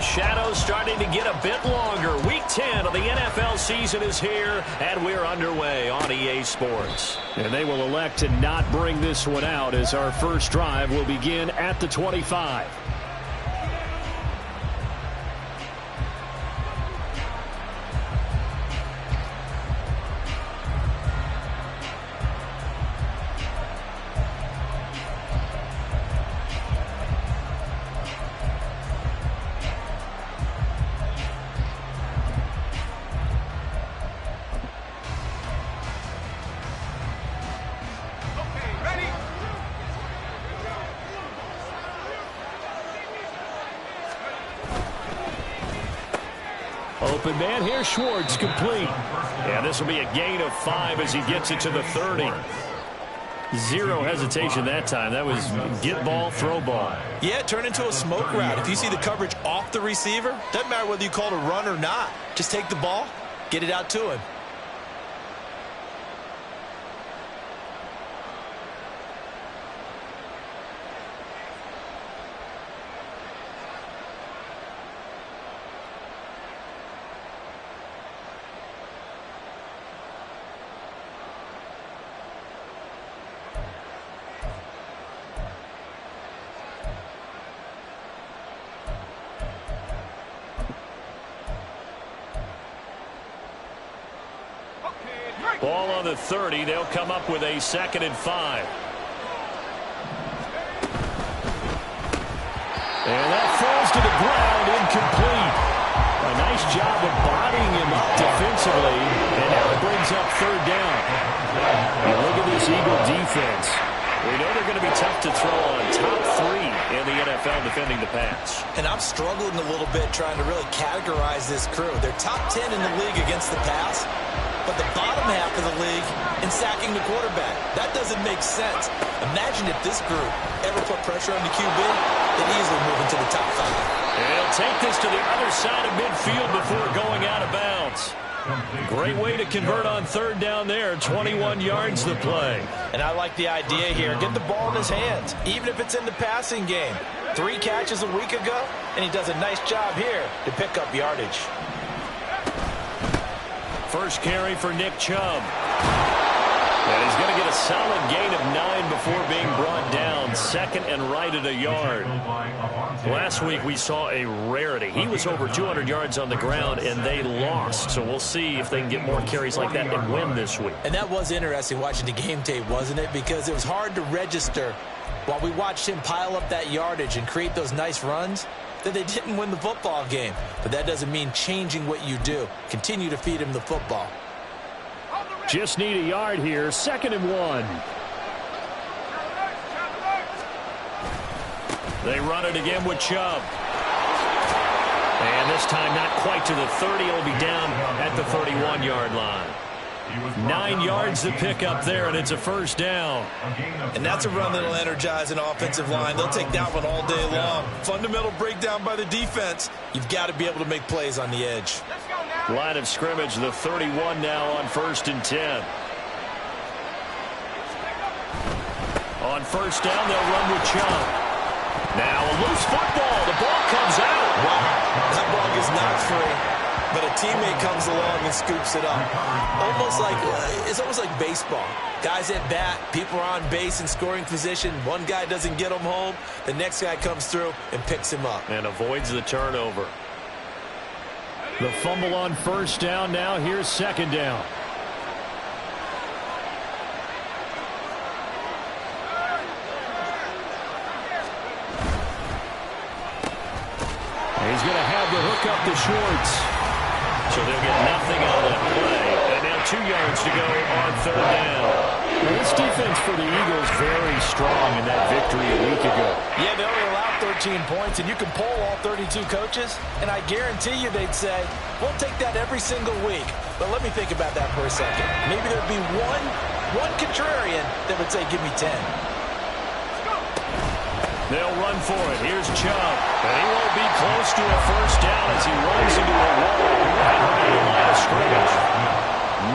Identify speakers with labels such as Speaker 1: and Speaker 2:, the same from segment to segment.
Speaker 1: the shadows starting to get a bit longer. Week 10 of the NFL season is here, and we're underway on EA Sports.
Speaker 2: And they will elect to not bring this one out as our first drive will begin at the 25. Open man here, Schwartz, complete.
Speaker 1: Yeah, this will be a gain of 5 as he gets it to the 30. Zero hesitation that time. That was get ball, throw ball.
Speaker 3: Yeah, it turned into a smoke route. If you see the coverage off the receiver, doesn't matter whether you call it a run or not. Just take the ball, get it out to him.
Speaker 1: Ball on the 30. They'll come up with a 2nd and 5.
Speaker 2: And that falls to the ground, incomplete. A nice job of bodying him up defensively, and now it brings up 3rd down. And look at this Eagle defense.
Speaker 1: We know they're going to be tough to throw on. Top 3 in the NFL defending the pass.
Speaker 3: And I'm struggling a little bit trying to really categorize this crew. They're top 10 in the league against the pass, but the bottom half of the league in sacking the quarterback. That doesn't make sense. Imagine if this group ever put pressure on the QB, they'd easily move into the top 5.
Speaker 1: And he'll take this to the other side of midfield before going out of bounds. Great way to convert on 3rd down there. 21 yards to play.
Speaker 3: And I like the idea here. Get the ball in his hands, even if it's in the passing game. 3 catches a week ago, and he does a nice job here to pick up yardage.
Speaker 1: First carry for Nick Chubb. And he's going to get a solid gain of 9 before being brought down. 2nd and right at a yard. Last week we saw a rarity. He was over 200 yards on the ground, and they lost. So we'll see if they can get more carries like that and win this week.
Speaker 3: And that was interesting watching the game tape, wasn't it? Because it was hard to register while we watched him pile up that yardage and create those nice runs that they didn't win the football game. But that doesn't mean changing what you do. Continue to feed him the football.
Speaker 2: Just need a yard here. 2nd and 1.
Speaker 1: They run it again with Chubb. And this time not quite to the 30. It'll be down at the 31-yard line. 9 yards to pick up there, and it's a 1st down.
Speaker 3: And that's a run that'll energize an offensive line. They'll take that one all day long. Fundamental breakdown by the defense. You've got to be able to make plays on the edge.
Speaker 1: Line of scrimmage, the 31 now on 1st and 10. On 1st down, they'll run with Chubb. Now a loose football. The ball comes out.
Speaker 3: Wow, that ball is not free. But a teammate comes along and scoops it up. It's almost like baseball. Guys at bat, people are on base in scoring position. One guy doesn't get him home. The next guy comes through and picks him up.
Speaker 1: And avoids the turnover.
Speaker 2: The fumble on 1st down. Now here's 2nd down. He's going to have the hook up to Schwartz.
Speaker 1: So they'll get nothing on that play. And now 2 yards to go on 3rd down.
Speaker 2: Now this defense for the Eagles very strong in that victory a week ago.
Speaker 3: Yeah, they only allowed 13 points, and you can poll all 32 coaches, and I guarantee you they'd say, we'll take that every single week. But let me think about that for a second. Maybe there'd be one contrarian that would say, give me 10.
Speaker 1: They'll run for it. Here's Chubb. And he won't be close to a 1st down as he runs into a wall right around the line of scrimmage.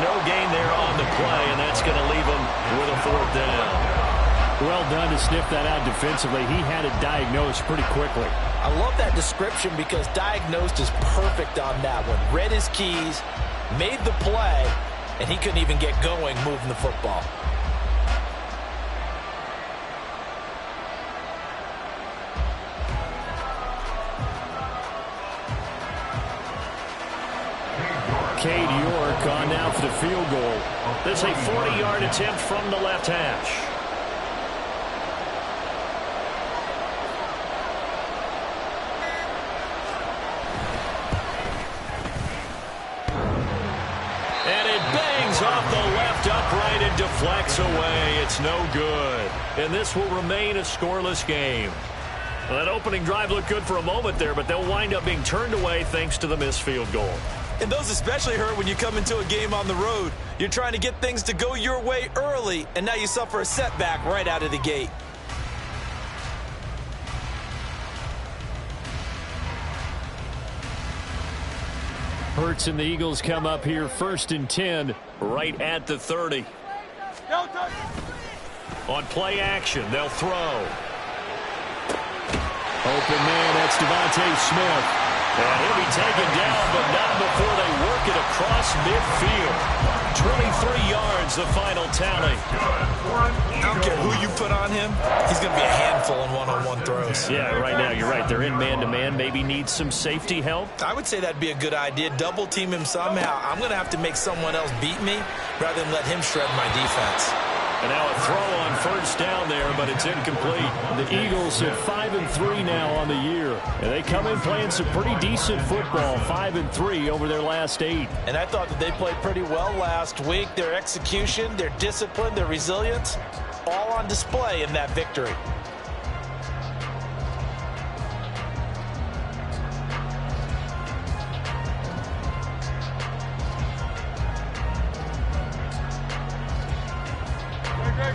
Speaker 1: No gain there on the play, and that's going to leave him with a 4th down.
Speaker 2: Well done to sniff that out defensively. He had it diagnosed pretty quickly.
Speaker 3: I love that description because diagnosed is perfect on that one. Read his keys, made the play, and he couldn't even get going moving the football.
Speaker 1: Cade York on now for the field goal. This is a 40-yard attempt from the left hash. And it bangs off the left upright and deflects away. It's no good. And this will remain a scoreless game. Well, that opening drive looked good for a moment there, but they'll wind up being turned away thanks to the missed field goal.
Speaker 3: And those especially hurt when you come into a game on the road. You're trying to get things to go your way early, and now you suffer a setback right out of the gate.
Speaker 1: Hurts and the Eagles come up here 1st and 10 right at the 30. On play action, they'll throw. Open man, that's Devontae Smith. And he'll be taken down, but not before they work it across midfield. 23 yards, the final tally.
Speaker 3: I don't care who you put on him. He's going to be a handful in one-on-one throws.
Speaker 1: Yeah, right now, you're right. They're in man-to-man. Maybe needs some safety help.
Speaker 3: I would say that'd be a good idea. Double team him somehow. I'm going to have to make someone else beat me rather than let him shred my defense.
Speaker 1: And now a throw on 1st down there, but it's incomplete. The Eagles at 5-3 now on the year. And they come in playing some pretty decent football, 5-3 over their last 8.
Speaker 3: And I thought that they played pretty well last week. Their execution, their discipline, their resilience, all on display in that victory.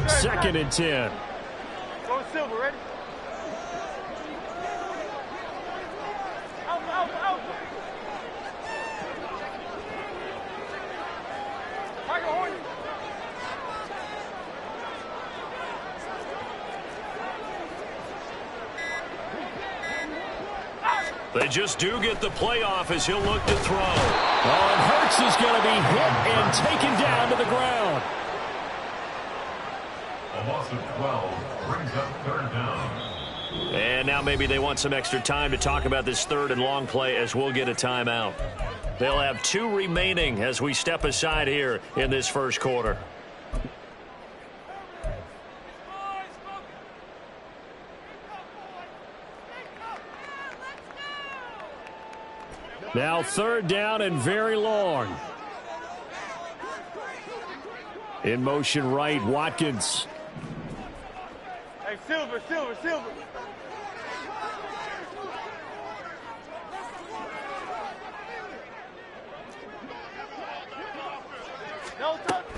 Speaker 1: Second and 10.
Speaker 4: Go Silver, ready? Out. Michael Horn.
Speaker 1: They just do get the playoff as he'll look to throw. Oh, and Hurts is going to be hit and taken down to the ground.
Speaker 5: A loss of 12 brings up 3rd down.
Speaker 1: And now maybe they want some extra time to talk about this 3rd and long play as we'll get a timeout. They'll have 2 remaining as we step aside here in this 1st quarter. Now 3rd down and very long. In motion right, Watkins.
Speaker 4: Hey, Silver.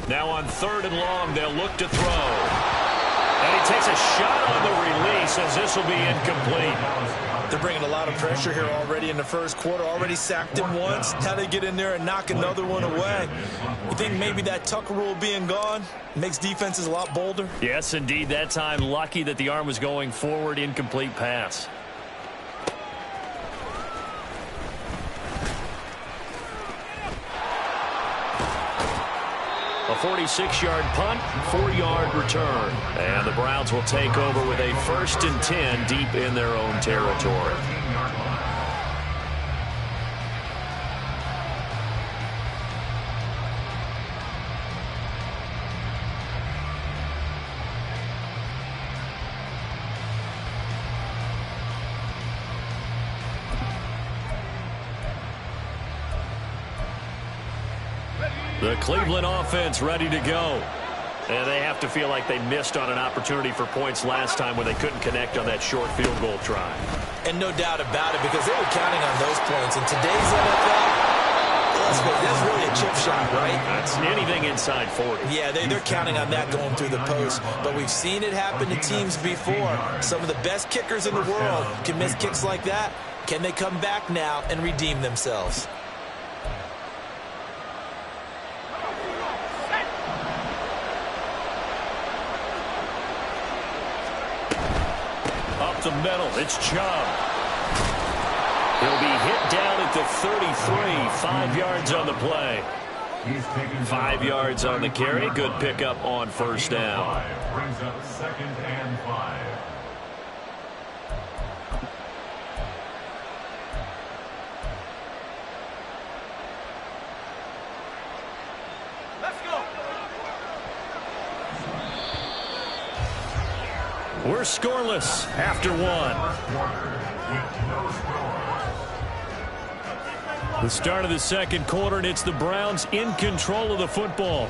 Speaker 1: Now on 3rd and long, they'll look to throw. And he takes a shot on the release as this will be incomplete.
Speaker 3: They're bringing a lot of pressure here already in the 1st quarter. Already sacked him once. How they get in there and knock another one away? You think maybe that Tucker rule being gone makes defenses a lot bolder?
Speaker 1: Yes, indeed. That time, lucky that the arm was going forward. Incomplete pass. A 46-yard punt, 4-yard return. And the Browns will take over with a 1st and 10 deep in their own territory. The Cleveland offense ready to go. And they have to feel like they missed on an opportunity for points last time when they couldn't connect on that short field goal try.
Speaker 3: And no doubt about it, because they were counting on those points. In today's NFL, that's really a chip shot, right?
Speaker 1: That's anything inside 40.
Speaker 3: Yeah, they're counting on that going through the post. But we've seen it happen to teams before. Some of the best kickers in the world can miss kicks like that. Can they come back now and redeem themselves?
Speaker 1: Up the middle, it's Chubb. He'll be hit down at the 33, 5 yards on the play. 5 yards on the carry. Good pickup on first down.
Speaker 5: Brings up 2nd and 5.
Speaker 4: Let's go.
Speaker 1: We're scoreless after one. The start of the second quarter, and it's the Browns in control of the football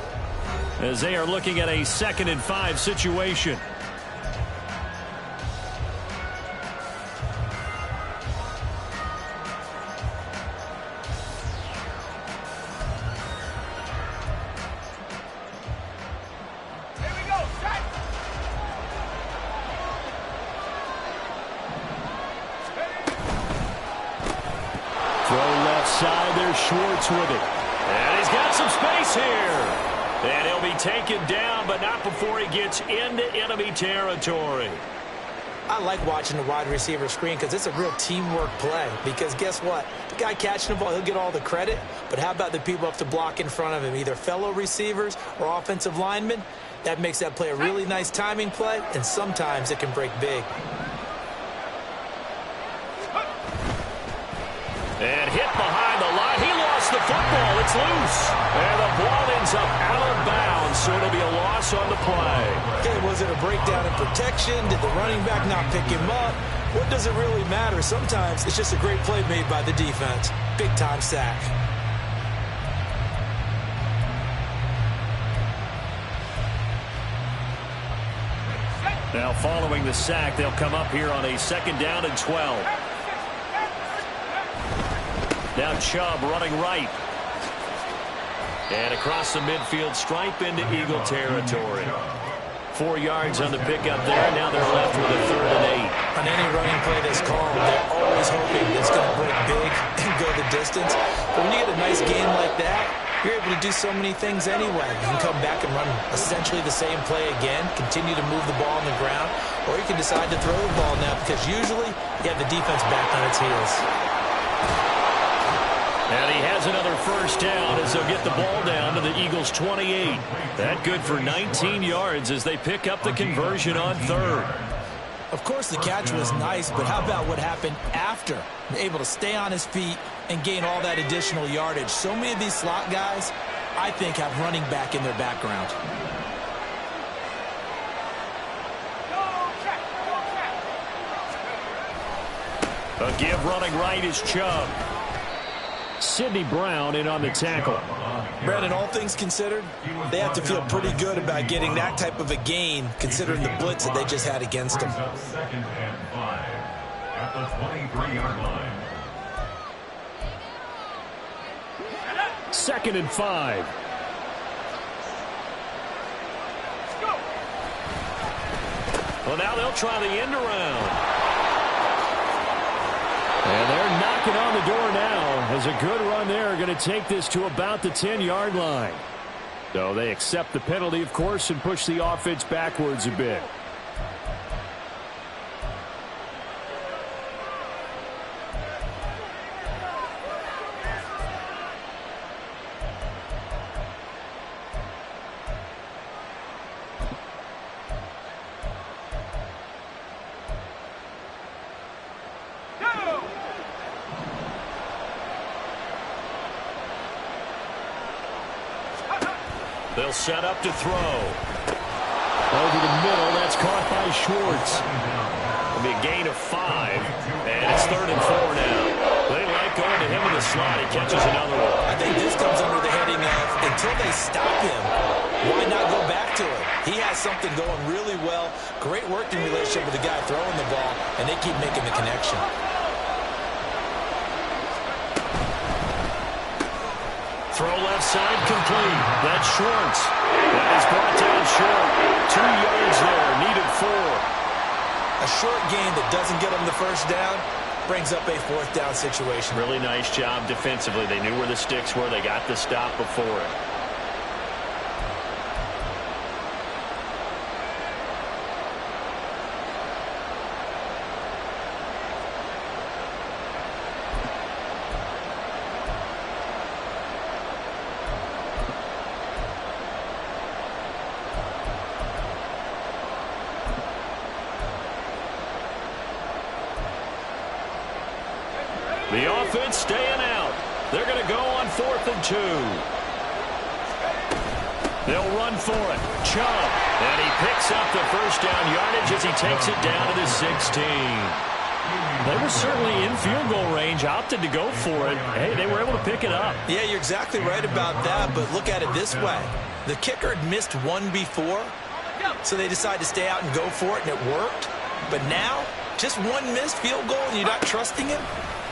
Speaker 1: as they are looking at a 2nd and 5 situation.
Speaker 4: Here we go. Set.
Speaker 1: Throw left side, there's Schwartz with it. And he's got some space here. And he'll be taken down, but not before he gets into enemy territory.
Speaker 3: I like watching the wide receiver screen because it's a real teamwork play. Because guess what? The guy catching the ball, he'll get all the credit. But how about the people up to block in front of him, either fellow receivers or offensive linemen? That makes that play a really nice timing play, and sometimes it can break big.
Speaker 1: And hit behind the line. He lost the football. It's loose. And the ball ends up out of bounds, so it'll be a loss on the play.
Speaker 3: Okay, was it a breakdown in protection? Did the running back not pick him up? What does it really matter? Sometimes it's just a great play made by the defense. Big-time sack.
Speaker 1: Now following the sack, they'll come up here on a 2nd down and 12. Now Chubb running right. And across the midfield stripe into Eagle territory. 4 yards on the pickup there. Now they're left with a 3rd and 8.
Speaker 3: On any running play that's called, they're always hoping it's going to break big and go the distance. But when you get a nice game like that, you're able to do so many things anyway. You can come back and run essentially the same play again, continue to move the ball on the ground, or you can decide to throw the ball now because usually you have the defense back on its heels.
Speaker 1: And he has another first down as they'll get the ball down to the Eagles' 28. That good for 19 yards as they pick up the conversion on 3rd.
Speaker 3: Of course, the catch was nice, but how about what happened after? Able to stay on his feet and gain all that additional yardage. So many of these slot guys, I think, have running back in their background.
Speaker 1: A give running right is Chubb. Sidney Brown in on the tackle.
Speaker 3: Brandon, all things considered, they have to feel pretty good about getting that type of a gain, considering the blitz that they just had against them.
Speaker 5: 2nd and 5 at the 23-yard line.
Speaker 1: 2nd and 5. Well, now they'll try the end around. And they're knocking on the door now as a good run there going to take this to about the 10-yard line. So they accept the penalty, of course, and push the offense backwards a bit. They'll set up to throw. Over the middle, that's caught by Schwartz. It'll be a gain of 5, and it's 3rd and 4 now. They like going to him in the slot. He catches another one.
Speaker 3: I think this comes under the heading of, until they stop him, why not go back to him? He has something going really well. Great working relationship with the guy throwing the ball, and they keep making the connection.
Speaker 1: Throw left side complete. That's Schwartz. That is brought down short. 2 yards there. Needed 4.
Speaker 3: A short gain that doesn't get them the first down brings up a 4th down situation.
Speaker 1: Really nice job defensively. They knew where the sticks were. They got the stop before it. The offense staying out. They're going to go on 4th and 2. They'll run for it. Chubb. And he picks up the first down yardage as he takes it down to the 16. They were certainly in field goal range, opted to go for it. Hey, they were able to pick it up.
Speaker 3: Yeah, you're exactly right about that, but look at it this way. The kicker had missed one before, so they decided to stay out and go for it, and it worked. But now, just one missed field goal and you're not trusting him?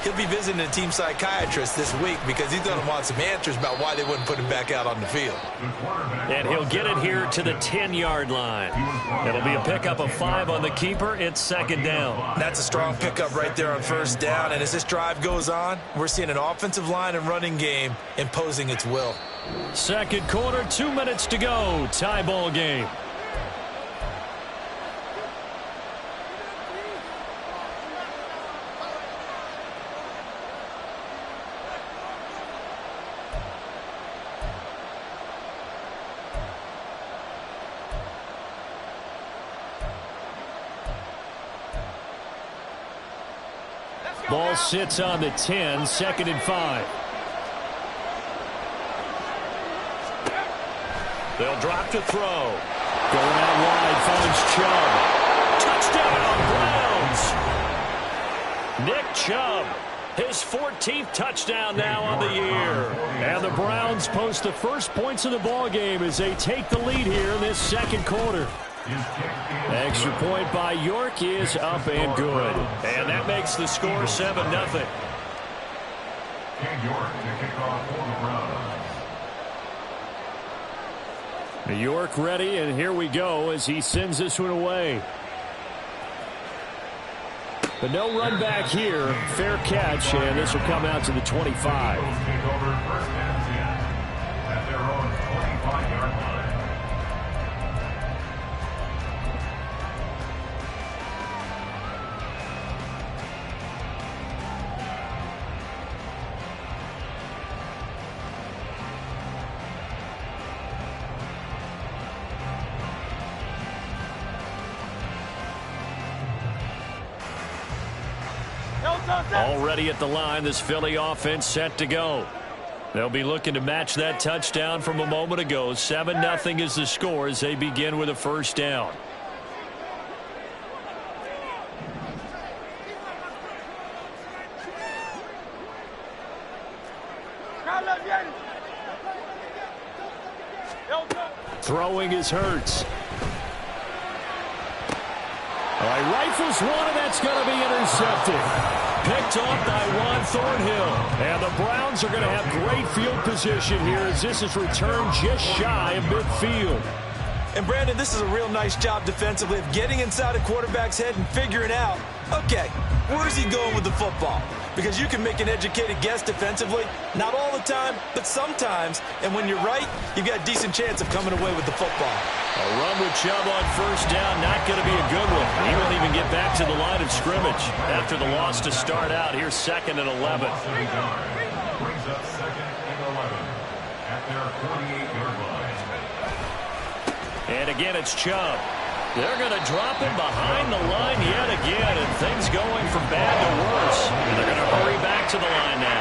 Speaker 3: He'll be visiting a team psychiatrist this week because he's going to want some answers about why they wouldn't put him back out on the field.
Speaker 1: And he'll get it here to the 10-yard line. It'll be a pickup of 5 on the keeper. It's 2nd down.
Speaker 3: That's a strong pickup right there on 1st down. And as this drive goes on, we're seeing an offensive line and running game imposing its will.
Speaker 1: 2nd quarter, 2 minutes to go. Tie ball game. Ball sits on the 10, 2nd and 5. They'll drop to throw. Going out wide, finds Chubb. Touchdown, Browns. Nick Chubb, his 14th touchdown now on the year. And the Browns post the first points of the ball game as they take the lead here in this 2nd quarter. Extra point by York is up and good. And that makes the score 7-0.
Speaker 5: And York to kick off for the Browns.
Speaker 1: York ready, and here we go as he sends this one away. But no run back here. Fair catch, and this will come out to the 25.
Speaker 5: Eagles take over 1st and 10 at their own 25-yard line.
Speaker 1: Already at the line, this Philly offense set to go. They'll be looking to match that touchdown from a moment ago. 7-0 is the score as they begin with a 1st down. Throwing is Hurts. All right, rifles one, and that's going to be intercepted. Picked off by Juan Thornhill. And the Browns are going to have great field position here as this is returned just shy of midfield.
Speaker 3: And, Brandon, this is a real nice job defensively of getting inside a quarterback's head and figuring out, okay, where's he going with the football? Because you can make an educated guess defensively, not all the time, but sometimes. And when you're right, you've got a decent chance of coming away with the football.
Speaker 1: A run with Chubb on 1st down, not going to be a good one. He won't even get back to the line of scrimmage after the loss to start out. Here's 2nd and 11.
Speaker 5: Brings up 2nd and 11 at their 48-yard line.
Speaker 1: And again, it's Chubb. They're going to drop him behind the line yet again, and things going from bad to worse. And they're going to hurry back to the line now.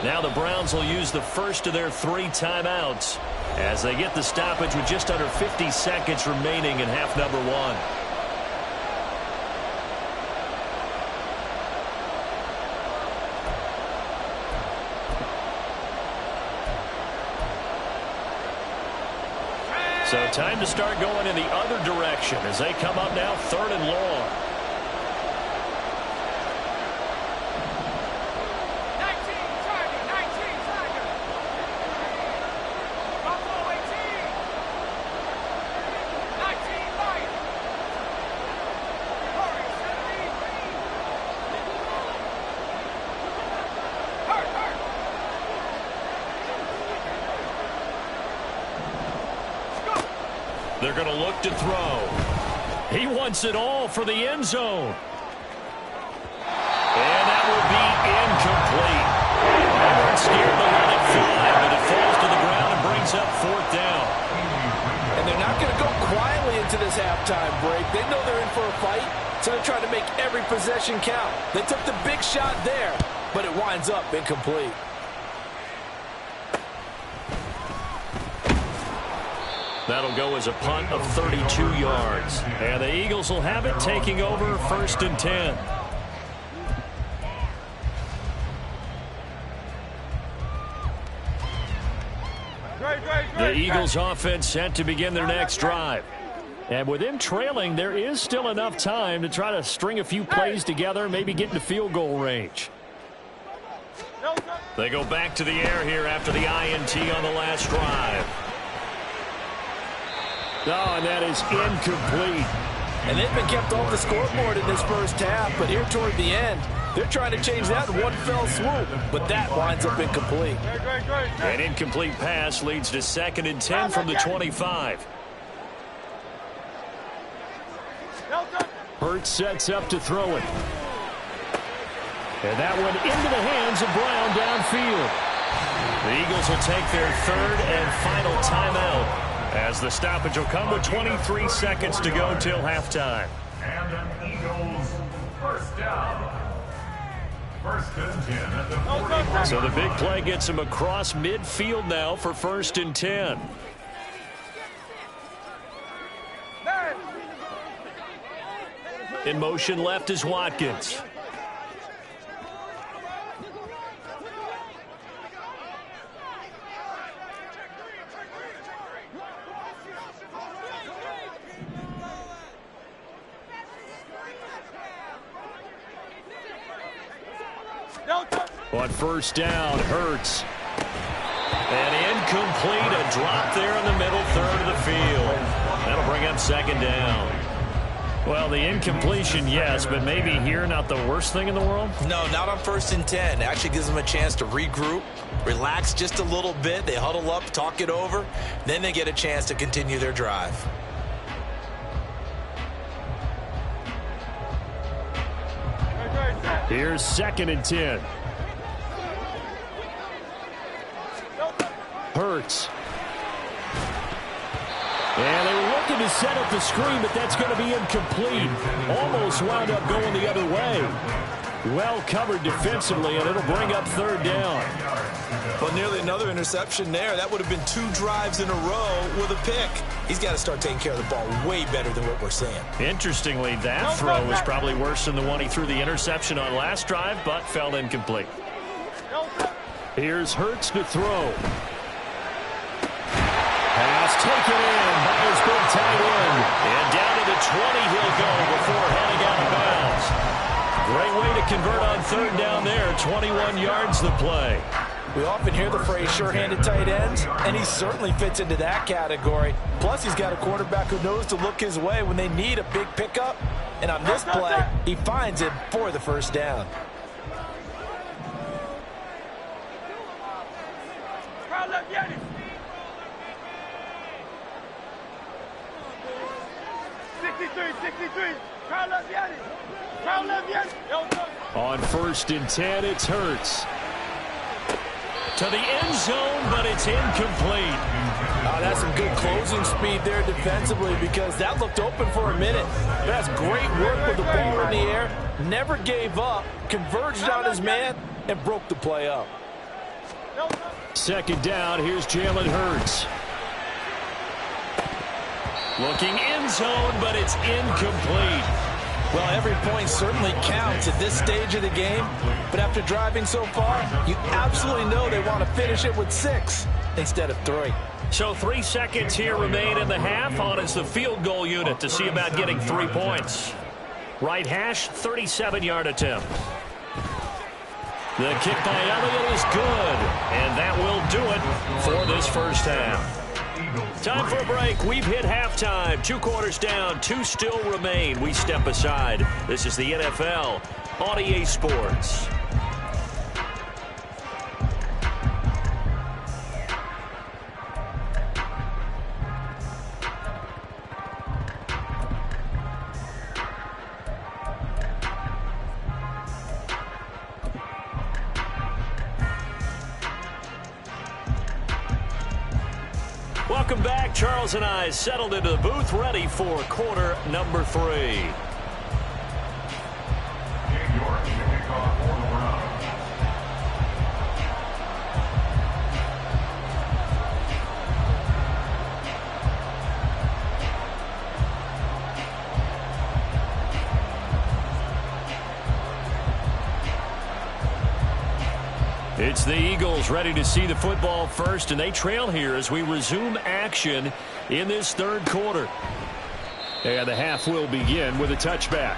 Speaker 1: Now the Browns will use the first of their 3 timeouts as they get the stoppage with just under 50 seconds remaining in half number 1. So time to start going in the other direction as they come up now 3rd and long. They're going to look to throw. He wants it all for the end zone. And that will be incomplete. They weren't scared to let it fly, but it falls to the ground and brings up 4th down.
Speaker 3: And they're not going to go quietly into this halftime break. They know they're in for a fight, so they're trying to make every possession count. They took the big shot there, but it winds up incomplete.
Speaker 1: That'll go as a punt of 32 yards. And the Eagles will have it, taking over 1st and 10. The Eagles offense set to begin their next drive. And with them trailing, there is still enough time to try to string a few plays together, maybe get into field goal range. They go back to the air here after the INT on the last drive. Oh, and that is incomplete.
Speaker 3: And they've been kept off the scoreboard in this first half, but here toward the end, they're trying to change that in one fell swoop, but that winds up incomplete.
Speaker 1: An incomplete pass leads to 2nd and 10 from the 25.
Speaker 2: Hurts sets up to throw it. And that one into the hands of Brown downfield.
Speaker 1: The Eagles will take their 3rd and final timeout, as the stoppage will come with 23 seconds to go till halftime.
Speaker 5: And an Eagles 1st down. 1st and 10 at the 40.
Speaker 1: So the big play gets him across midfield now for 1st and 10. In motion left is Watkins.
Speaker 2: On 1st down, Hurts.
Speaker 1: And incomplete, a drop there in the middle 3rd of the field. That'll bring up 2nd down.
Speaker 2: Well, the incompletion, yes, but maybe here not the worst thing in the world?
Speaker 3: No, not on 1st and 10. It actually gives them a chance to regroup, relax just a little bit. They huddle up, talk it over. Then they get a chance to continue their drive.
Speaker 2: Here's 2nd and 10. Hurts. And they were looking to set up the screen, but that's going to be incomplete. Almost wound up going the other way. Well covered defensively, and it'll bring up 3rd down.
Speaker 3: But nearly another interception there. That would have been 2 drives in a row with a pick. He's got to start taking care of the ball way better than what we're seeing.
Speaker 1: Interestingly, that throw was probably worse than the one he threw the interception on last drive, but fell incomplete.
Speaker 2: Here's Hurts to throw. Pass taken in by his big tight end.
Speaker 1: And down to the 20 he'll go before heading out of bounds. Great way to convert on 3rd down there. 21 yards the play.
Speaker 3: We often hear the phrase sure-handed tight ends, and he certainly fits into that category. Plus, he's got a quarterback who knows to look his way when they need a big pickup. And on this play, he finds it for the 1st down.
Speaker 2: On 1st and 10, it's Hurts.
Speaker 1: To the end zone, but it's incomplete.
Speaker 3: Oh, that's some good closing speed there defensively, because that looked open for a minute. That's great work with the ball in the air. Never gave up, converged on his man, and broke the play up.
Speaker 2: 2nd down, here's Jalen Hurts.
Speaker 1: Looking end zone, but it's incomplete.
Speaker 3: Well, every point certainly counts at this stage of the game, but after driving so far, you absolutely know they want to finish it with 6 instead of 3.
Speaker 1: So 3 seconds here remain in the half. On is the field goal unit to see about getting 3 points. Right hash, 37-yard attempt. The kick by Elliott is good, and that will do it for this first half. Time for a break. We've hit halftime. 2 quarters down. 2 still remain. We step aside. This is the NFL on EA Sports. Welcome back. Charles and I settled into the booth, ready for quarter number 3.
Speaker 5: New York to kick off for the Browns.
Speaker 1: It's the Eagles ready to see the football first, and they trail here as we resume action in this third quarter. And the half will begin with a touchback.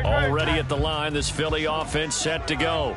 Speaker 1: Already at the line, this Philly offense set to go.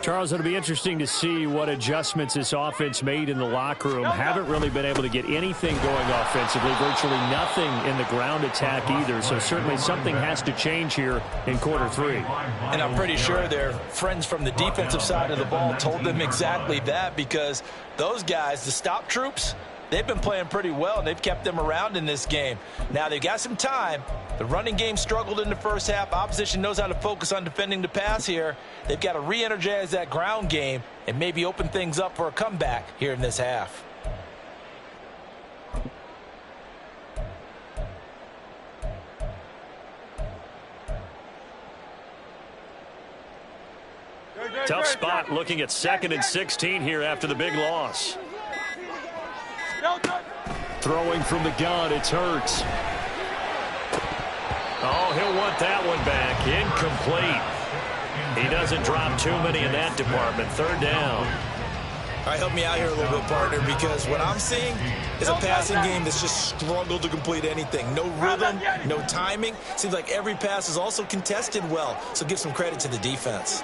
Speaker 1: Charles, it'll be interesting to see what adjustments this offense made in the locker room. Haven't really been able to get anything going offensively, virtually nothing in the ground attack either. So certainly something has to change here in quarter 3.
Speaker 3: And I'm pretty sure their friends from the defensive side of the ball told them exactly that, because those guys, the stop troops, they've been playing pretty well, and they've kept them around in this game. Now, they've got some time. The running game struggled in the first half. Opposition knows how to focus on defending the pass here. They've got to re-energize that ground game and maybe open things up for a comeback here in this half.
Speaker 1: Tough spot looking at 2nd and 16 here after the big loss. Throwing from the gun, it's Hurts. Oh, he'll want that one back. Incomplete. He doesn't drop too many in that department. 3rd down.
Speaker 3: All right, help me out here a little bit, partner, because what I'm seeing is a passing game that's just struggled to complete anything. No rhythm, no timing. Seems like every pass is also contested well, so give some credit to the defense.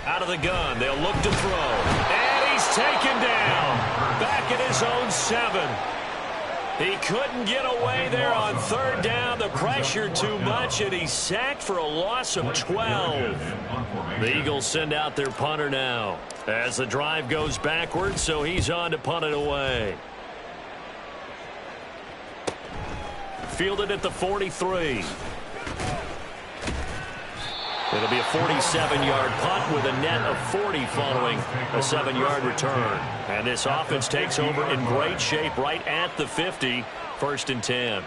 Speaker 1: Out of the gun, they'll look to throw. And he's taken down. Back at his own 7. He couldn't get away there on 3rd down. The pressure too much, and he's sacked for a loss of 12. The Eagles send out their punter now as the drive goes backwards, so he's on to punt it away. Fielded at the 43. It'll be a 47-yard punt with a net of 40 following a 7-yard return. And this offense takes over in great shape right at the 50, 1st and 10.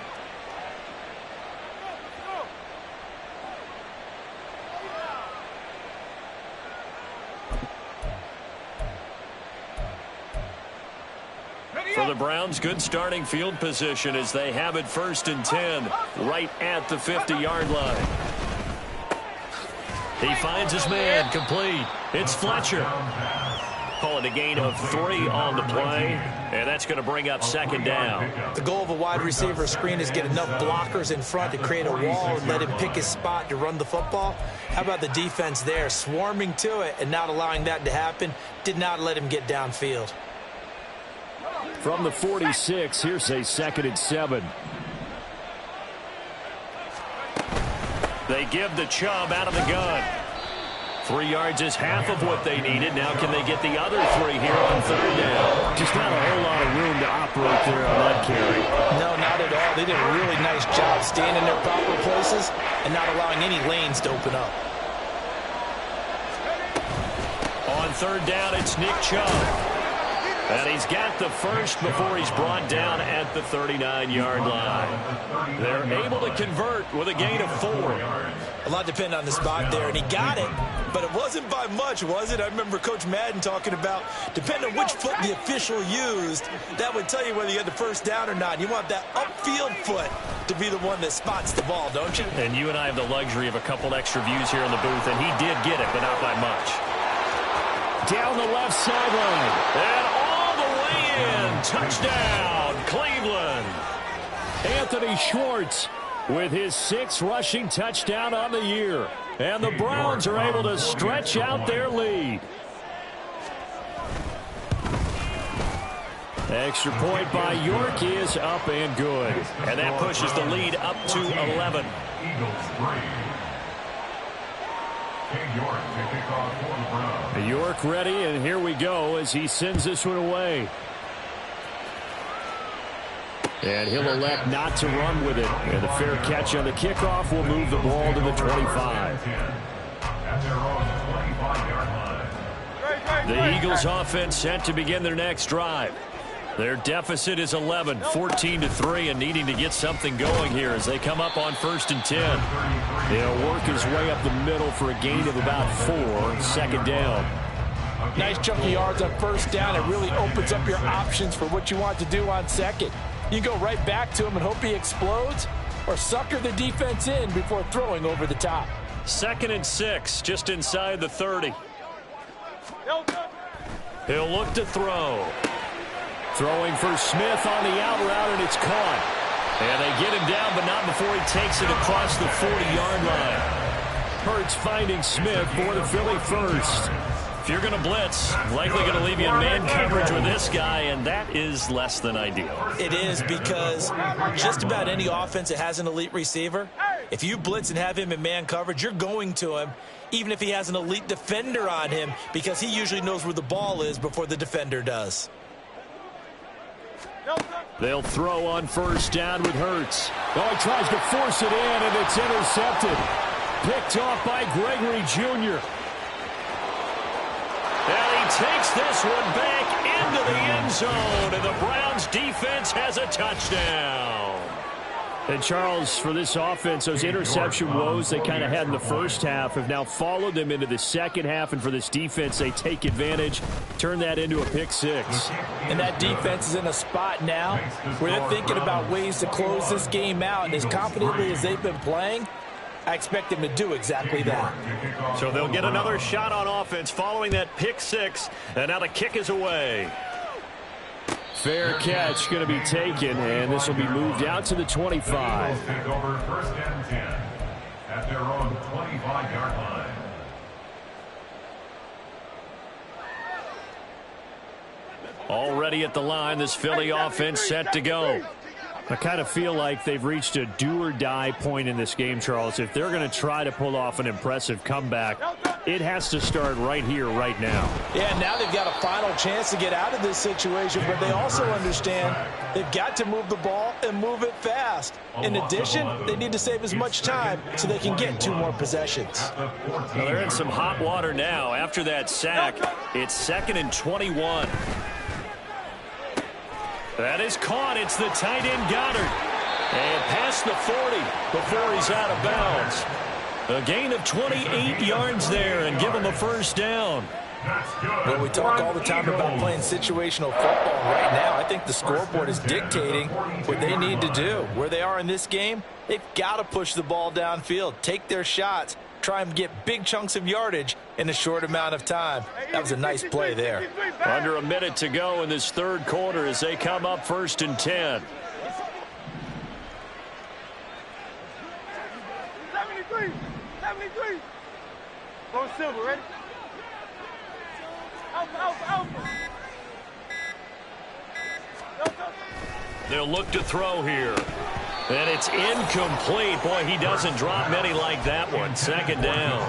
Speaker 1: For the Browns, good starting field position as they have it 1st and 10 right at the 50-yard line. He finds his man, complete. It's Fletcher. Calling a gain of 3 on the play, and that's going to bring up 2nd down.
Speaker 3: The goal of a wide receiver screen is get enough blockers in front to create a wall and let him pick his spot to run the football. How about the defense there, swarming to it and not allowing that to happen? Did not let him get downfield.
Speaker 2: From the 46, here's a 2nd and 7.
Speaker 1: They give the Chubb out of the gun. 3 yards is half of what they needed. Now can they get the other 3 here on 3rd down?
Speaker 2: Just not a whole lot of room to operate there on that carry.
Speaker 3: No, not at all. They did a really nice job staying in their proper places and not allowing any lanes to open up.
Speaker 1: On 3rd down, it's Nick Chubb. And he's got the first before he's brought down at the 39-yard line. They're able to convert with a gain of 4.
Speaker 3: A lot depended on the spot there, and he got it, but it wasn't by much, was it? I remember Coach Madden talking about, depending on which foot the official used, that would tell you whether you had the first down or not. You want that upfield foot to be the one that spots the ball, don't you?
Speaker 1: And you and I have the luxury of a couple extra views here in the booth, and he did get it, but not by much.
Speaker 2: Down the left sideline.
Speaker 1: And all the way in. Touchdown, Cleveland.
Speaker 2: Anthony Schwartz with his 6th rushing touchdown on the year. And the Browns are able to stretch out their lead. Extra point by York is up and good.
Speaker 1: And that pushes the lead up to 11.
Speaker 5: Eagles 3. York to kick off for the Browns.
Speaker 2: York ready, and here we go as he sends this one away. And he'll elect not to run with it. And a fair catch on the kickoff will move the ball to the 25.
Speaker 5: At their own 25-yard line.
Speaker 1: The Eagles offense set to begin their next drive. Their deficit is 11, 14-3, and needing to get something going here as they come up on 1st and 10.
Speaker 2: They'll work his way up the middle for a gain of about 4, 2nd down.
Speaker 6: Nice chunky yards on 1st down. It really opens up your options for what you want to do on 2nd. You go right back to him and hope he explodes, or sucker the defense in before throwing over the top.
Speaker 1: 2nd and 6, just inside the 30. He'll look to throw.
Speaker 2: Throwing for Smith on the out route, and it's caught.
Speaker 1: And they get him down, but not before he takes it across the 40-yard line.
Speaker 2: Hurts finding Smith for the Philly first.
Speaker 1: If you're going to blitz, likely going to leave you in man coverage with this guy, and that is less than ideal.
Speaker 3: It is, because just about any offense that has an elite receiver, if you blitz and have him in man coverage, you're going to him, even if he has an elite defender on him, because he usually knows where the ball is before the defender does.
Speaker 2: They'll throw on 1st down with Hurts. Oh, he tries to force it in, and it's intercepted. Picked off by Gregory Jr.
Speaker 1: And he takes this one back into the end zone, and the Browns defense has a touchdown.
Speaker 2: And Charles, for this offense, those interception woes they kind of had in the first half have now followed them into the second half, and for this defense, they take advantage, turn that into a pick 6.
Speaker 6: And that defense is in a spot now where they're thinking about ways to close this game out, and as confidently as they've been playing, I expect them to do exactly that.
Speaker 1: So they'll get another shot on offense following that pick 6, and now the kick is away.
Speaker 2: Fair catch going to be taken, and this will be moved out to the 25.
Speaker 5: Take over 1st and 10 at their own 25-yard line.
Speaker 1: Already at the line, this Philly offense set to go.
Speaker 2: I kind of feel like they've reached a do-or-die point in this game, Charles. If they're going to try to pull off an impressive comeback, it has to start right here, right now.
Speaker 6: Yeah, now they've got a final chance to get out of this situation, but they also understand they've got to move the ball and move it fast. In addition, they need to save as much time so they can get 2 more possessions.
Speaker 1: Well, they're in some hot water now. After that sack, it's 2nd and 21. That is caught. It's the tight end Goddard. And past the 40 before he's out of bounds. A gain of 28 yards there and give him a 1st down.
Speaker 6: Well, we talk all the time about playing situational football. Right now, I think the scoreboard is dictating what they need to do. Where they are in this game, they've got to push the ball downfield, take their shots, try and get big chunks of yardage in a short amount of time. That was a nice play there.
Speaker 1: Under a minute to go in this 3rd quarter as they come up 1st and 10.
Speaker 4: 73. Go Silver, ready? Alpha.
Speaker 1: They'll look to throw here. And it's incomplete. Boy, he doesn't drop many like that one. 2nd down.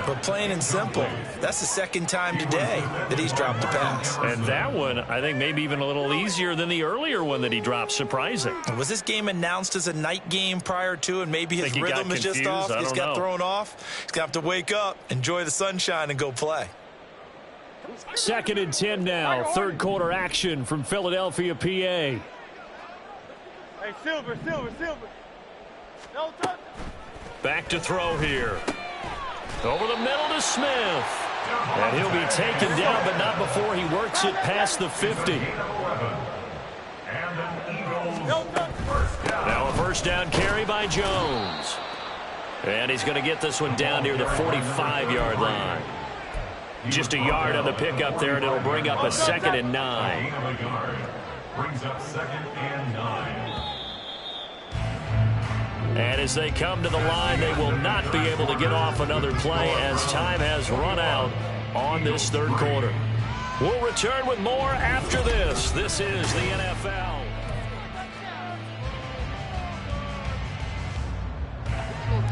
Speaker 3: But plain and simple, that's the 2nd time today that he's dropped a pass.
Speaker 1: And that one, I think, maybe even a little easier than the earlier one that he dropped. Surprising.
Speaker 3: Was this game announced as a night game prior to, and maybe his rhythm is just off? He's got thrown off. He's got to wake up, enjoy the sunshine, and go play.
Speaker 2: 2nd and 10 now. 3rd quarter action from Philadelphia, PA.
Speaker 4: Hey, Silver. No touch.
Speaker 1: Back to throw here. Over the middle to Smith. And he'll be taken down, but not before he works it past the 50. Now a 1st down carry by Jones. And he's going to get this one down near the 45-yard line. Just a yard on the pickup there, and it'll bring up a 2nd and 9.
Speaker 5: Brings up 2nd and 9.
Speaker 1: And as they come to the line, they will not be able to get off another play as time has run out on this third quarter. We'll return with more after this. This is the NFL.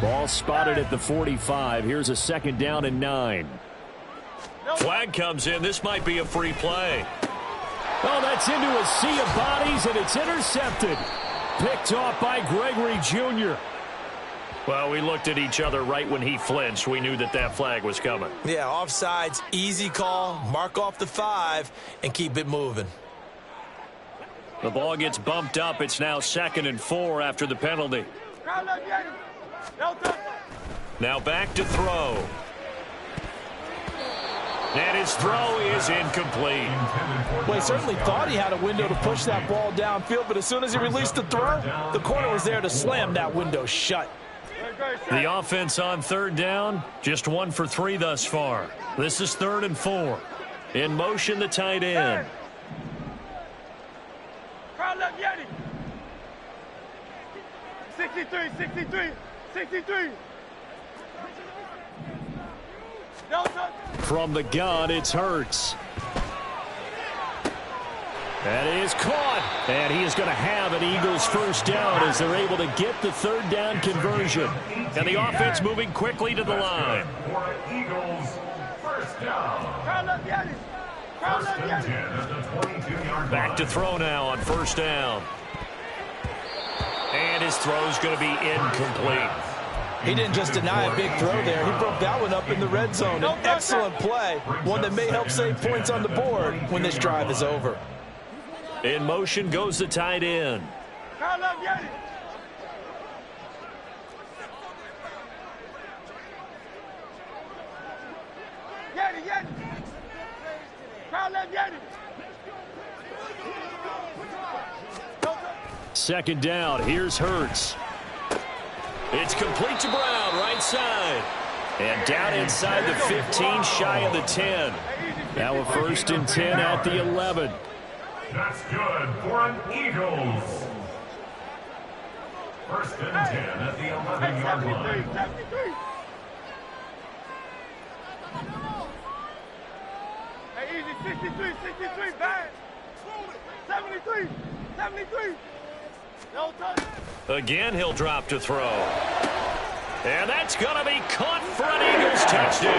Speaker 2: Ball spotted at the 45. Here's a 2nd down and 9.
Speaker 1: Flag comes in. This might be a free play.
Speaker 2: Oh, that's into a sea of bodies, and it's intercepted. Picked off by Gregory Jr.
Speaker 1: Well, we looked at each other right when he flinched. We knew that that flag was coming.
Speaker 3: Yeah, offsides, easy call, mark off the 5, and keep it moving.
Speaker 1: The ball gets bumped up. It's now 2nd and 4 after the penalty. Now back to throw. And his throw is incomplete.
Speaker 6: Well, he certainly thought he had a window to push that ball downfield, but as soon as he released the throw, the corner was there to slam that window shut.
Speaker 1: The offense on 3rd down, just 1 for 3 thus far. This is 3rd and 4. In motion, the tight end.
Speaker 4: 63.
Speaker 2: From the gun, it's Hurts. That is caught. And he is going to have an Eagles 1st down as they're able to get the 3rd down conversion.
Speaker 1: And the offense moving quickly to the line.
Speaker 5: For Eagles, 1st down. First and 10 at the 22-yard line.
Speaker 1: Back to throw now on 1st down. And his throw's going to be incomplete.
Speaker 6: He didn't just deny a big throw there. He broke that one up in the red zone. An excellent play, one that may help save points on the board when this drive is over.
Speaker 1: In motion goes the tight end.
Speaker 2: Second down. Here's Hurts.
Speaker 1: It's complete to Brown, right side. And down inside the 15, shy of the 10.
Speaker 2: Now a 1st and 10 at the 11.
Speaker 5: That's good for an Eagles. 1st and 10 at the 11-yard line.
Speaker 4: 73. Hey, easy, 63, bang. 73. No touch.
Speaker 1: Again, he'll drop to throw. And that's going to be caught for an Eagles touchdown.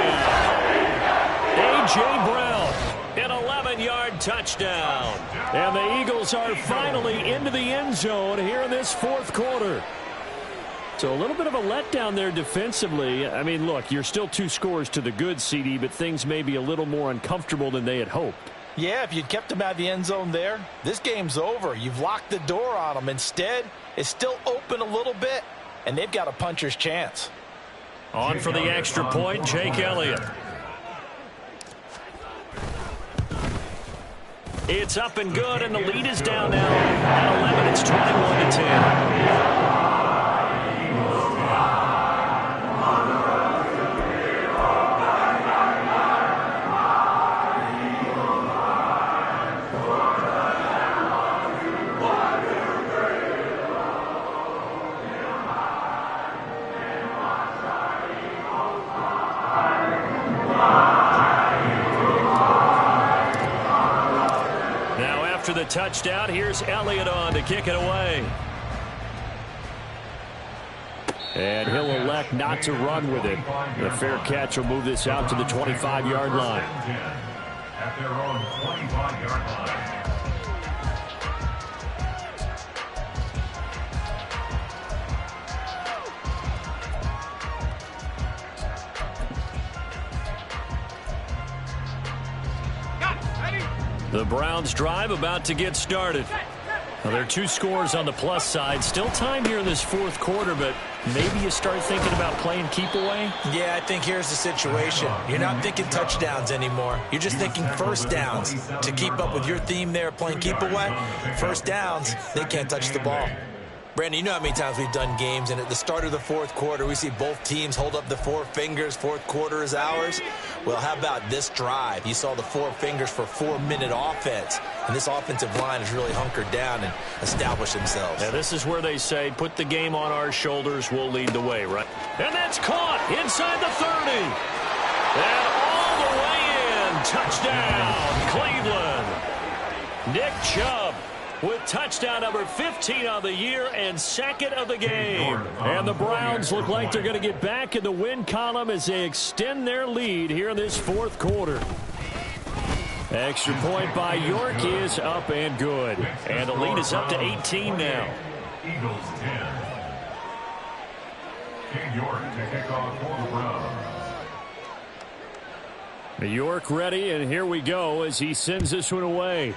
Speaker 1: A.J. Brown, an 11-yard touchdown.
Speaker 2: And the Eagles are finally into the end zone here in this 4th quarter. So a little bit of a letdown there defensively. I mean, look, you're still 2 scores to the good, CD, but things may be a little more uncomfortable than they had hoped.
Speaker 6: Yeah, if you'd kept him out of the end zone there, this game's over. You've locked the door on him. Instead, it's still open a little bit, and they've got a puncher's chance.
Speaker 1: On for the extra point, Jake Elliott. It's up and good, and the lead is down now at 11. It's 21-10. The touchdown. Here's Elliott on to kick it away.
Speaker 2: And he'll elect not to run with it. The fair catch will move this out to the 25-yard line.
Speaker 5: At their own 25-yard line.
Speaker 1: The Browns drive about to get started. Now, there are 2 scores on the plus side. Still time here in this 4th quarter, but maybe you start thinking about playing keep away?
Speaker 3: Yeah, I think here's the situation. You're not thinking touchdowns anymore. You're just thinking 1st downs. To keep up with your theme there, playing keep away, 1st downs, they can't touch the ball. Brandon, you know how many times we've done games, and at the start of the fourth quarter, we see both teams hold up the four fingers. Fourth quarter is ours. Well, how about this drive? You saw the four fingers for 4-minute offense, and this offensive line has really hunkered down and established themselves.
Speaker 1: Now, this is where they say, put the game on our shoulders, we'll lead the way, right? And that's caught inside the 30. And all the way in. Touchdown, Cleveland. Nick Chubb with touchdown number 15 on the year and second of the game. And the Browns look like they're going to get back in the win column as they extend their lead here in this fourth quarter. Extra point by York is up and good. And the lead is up to 18 now.
Speaker 5: Eagles 10. King York to kick off for the Browns.
Speaker 2: York ready, and here we go as he sends this one away.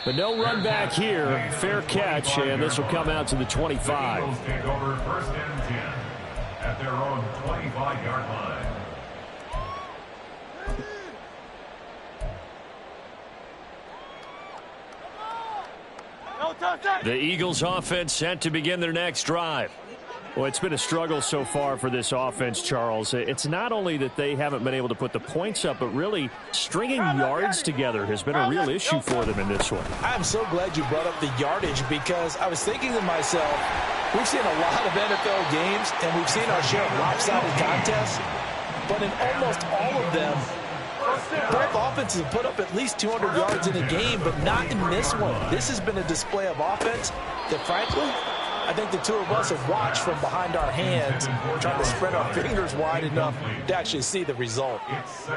Speaker 2: But no run back here. Fair catch, and this will come out to the 25.
Speaker 5: The Eagles take over first and 10 at their own 25-yard line.
Speaker 1: The Eagles offense set to begin their next drive.
Speaker 2: Well, it's been a struggle so far for this offense, Charles. It's not only that they haven't been able to put the points up, but really stringing yards together has been a real issue for them in this one.
Speaker 6: I'm so glad you brought up the yardage because I was thinking to myself, we've seen a lot of NFL games and we've seen our share of lopsided contests, but in almost all of them, both offenses have put up at least 200 yards in a game, but not in this one. This has been a display of offense that, frankly, I think the two of us have watched from behind our hands, trying to spread our fingers wide enough to actually see the result.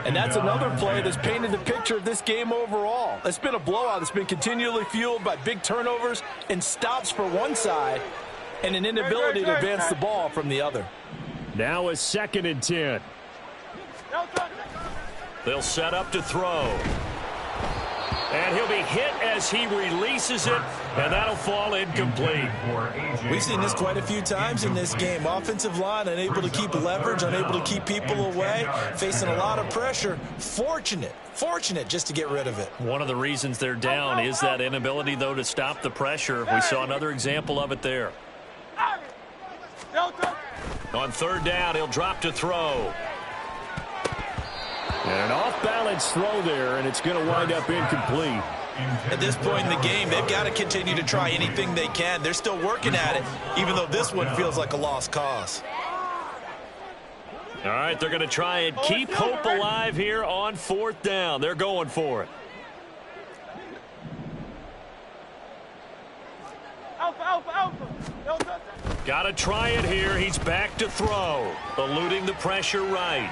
Speaker 6: And that's another play that's painted the picture of this game overall. It's been a blowout. It's been continually fueled by big turnovers and stops for one side and an inability to advance the ball from the other.
Speaker 2: Now a 2nd and 10.
Speaker 1: They'll set up to throw. And he'll be hit as he releases it, and that'll fall incomplete.
Speaker 3: We've seen this quite a few times in this game. Offensive line unable to keep leverage, unable to keep people away, facing a lot of pressure. Fortunate just to get rid of it.
Speaker 1: One of the reasons they're down is that inability, though, to stop the pressure. We saw another example of it there. On third down, he'll drop to throw.
Speaker 2: And an off-balance throw there, and it's going to wind up incomplete.
Speaker 3: At this point in the game, they've got to continue to try anything they can. They're still working at it, even though this one feels like a lost cause.
Speaker 1: All right, they're going to try and keep hope alive here on fourth down. They're going for it. Got to try it here. He's back to throw, eluding the pressure right.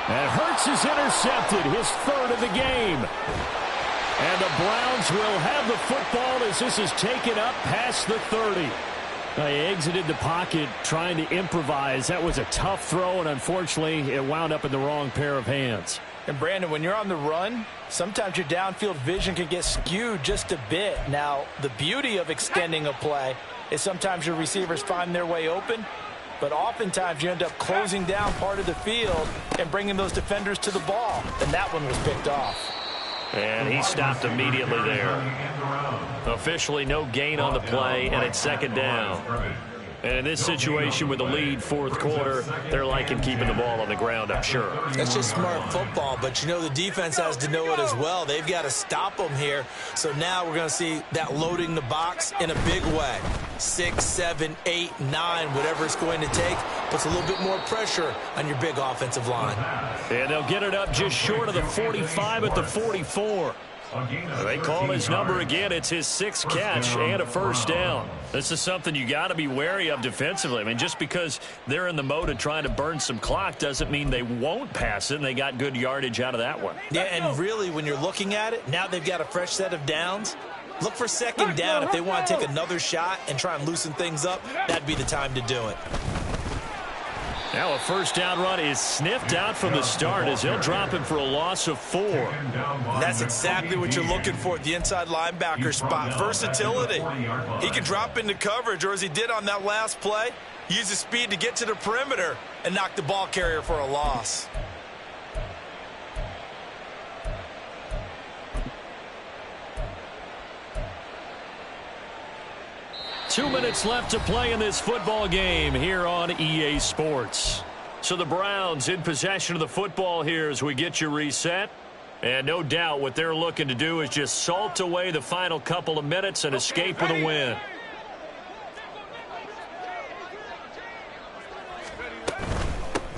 Speaker 2: And Hurts is intercepted, his third of the game. And the Browns will have the football as this is taken up past the 30. They exited the pocket trying to improvise. That was a tough throw, and unfortunately, it wound up in the wrong pair of hands.
Speaker 6: And, Brandon, when you're on the run, sometimes your downfield vision can get skewed just a bit. Now, the beauty of extending a play is sometimes your receivers find their way open, but oftentimes you end up closing down part of the field and bringing those defenders to the ball. And that one was picked off.
Speaker 1: And he stopped immediately there. Officially no gain on the play, and it's second down. And in this situation with the lead fourth quarter, they're liking keeping the ball on the ground, I'm sure.
Speaker 3: That's just smart football, but you know the defense has to know it as well. They've got to stop them here. So now we're going to see that loading the box in a big way. 6, 7, 8, 9, whatever it's going to take, puts a little bit more pressure on your big offensive line.
Speaker 1: And they'll get it up just short of the 45 at the 44. They call his number again. It's his 6th catch and a first down. This is something you got to be wary of defensively. I mean, just because they're in the mode of trying to burn some clock doesn't mean they won't pass it, and they got good yardage out of that one.
Speaker 3: Yeah, and really, when you're looking at it, now they've got a fresh set of downs. Look for second down. If they want to take another shot and try and loosen things up, that'd be the time to do it.
Speaker 1: Now a first down run is sniffed out from the start as they'll drop him for a loss of 4.
Speaker 3: That's exactly what you're looking for at the inside linebacker spot. Versatility. He can drop into coverage, or as he did on that last play, use his speed to get to the perimeter and knock the ball carrier for a loss.
Speaker 1: 2 minutes left to play in this football game here on EA Sports. So the Browns in possession of the football here as we get you reset. And no doubt what they're looking to do is just salt away the final couple of minutes and escape with a win.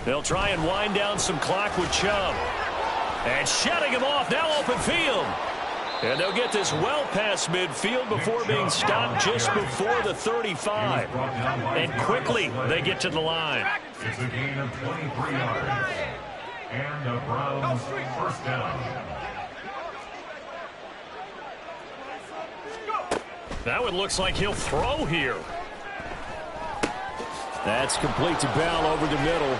Speaker 1: They'll try and wind down some clock with Chubb. And shutting him off, now open field. And they'll get this well past midfield before being stopped just before the 35. And quickly they get to the line.
Speaker 5: It's a gain of 23 yards. And the Browns first down.
Speaker 1: That one looks like he'll throw here.
Speaker 2: That's complete to Bell over the middle.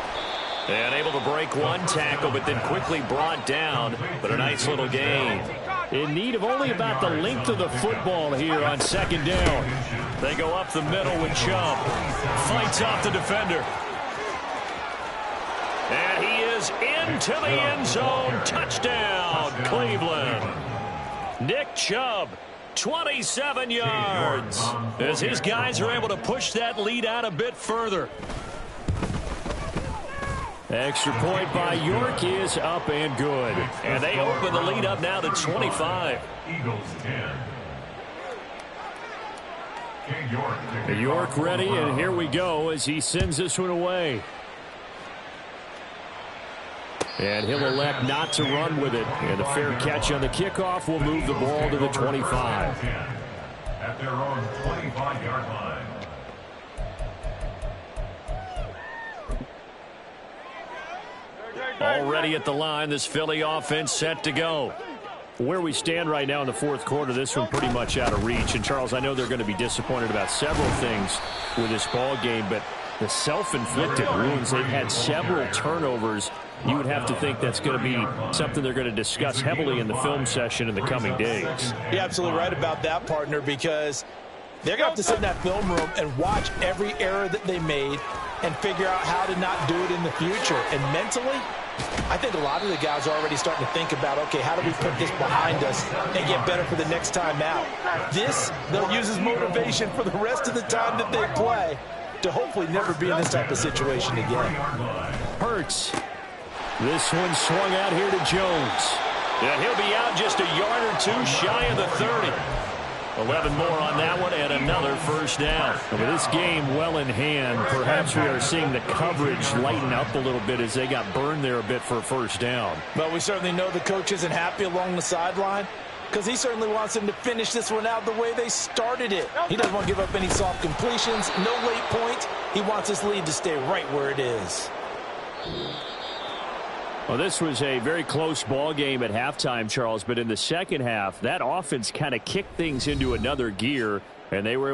Speaker 1: And able to break one tackle, but then quickly brought down. But a nice little gain.
Speaker 2: In need of only about the length of the football here on second down.
Speaker 1: They go up the middle with Chubb. Fights off the defender. And he is into the end zone. Touchdown, Cleveland. Nick Chubb, 27 yards. As his guys are able to push that lead out a bit further.
Speaker 2: Extra point by York is up and good.
Speaker 1: And they open the lead up now to 25.
Speaker 5: Eagles 10.
Speaker 2: York ready, and here we go as he sends this one away. And he'll elect not to run with it. And a fair catch on the kickoff will move the ball to the 25.
Speaker 5: At their own 25-yard line.
Speaker 1: Already at the line, this Philly offense set to go.
Speaker 2: Where we stand right now in the fourth quarter, this one pretty much out of reach. And, Charles, I know they're going to be disappointed about several things with this ball game, but the self-inflicted wounds, they've had several turnovers. You would have to think that's going to be something they're going to discuss heavily in the film session in the coming days.
Speaker 6: You're absolutely right about that, partner, because they're going to have to sit in that film room and watch every error that they made and figure out how to not do it in the future. And mentally, I think a lot of the guys are already starting to think about, okay, how do we put this behind us and get better for the next time out? This, they'll use as motivation for the rest of the time that they play to hopefully never be in this type of situation again.
Speaker 2: Hurts. This one swung out here to Jones.
Speaker 1: And he'll be out just a yard or two shy of the 30. 11 more on that one and another first down.
Speaker 2: With this game well in hand, perhaps we are seeing the coverage lighten up a little bit as they got burned there a bit for a first down.
Speaker 6: But we certainly know the coach isn't happy along the sideline because he certainly wants them to finish this one out the way they started it. He doesn't want to give up any soft completions, no late points. He wants this lead to stay right where it is.
Speaker 2: Well, this was a very close ball game at halftime, Charles, but in the second half, that offense kind of kicked things into another gear, and they were able to